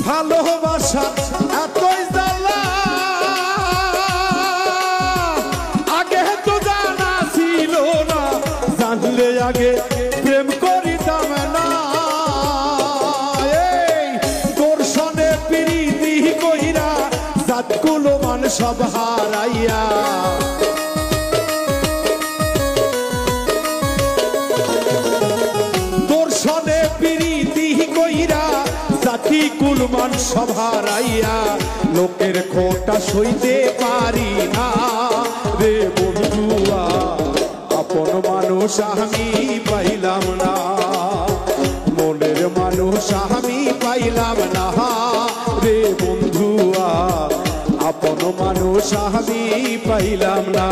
ভালোবাসা এতই জ্বালা আগে তো জানা ছিল না, জানলে আগে প্রেম করিতাম না। এই দর্শনে প্রীতি কইরা জাতগুলো মান সব হারাইয়া, দর্শনে প্রীতি কইরা জাতি কুলমান সব হারাইয়া, লোকের খোটা সইতে পারি না রে বন্ধুয়া, আপন মানুষ আমি পাইলাম না, মনের মানুষ আমি পাইলাম না রে বন্ধুয়া, আপন মানুষ আমি পাইলাম না।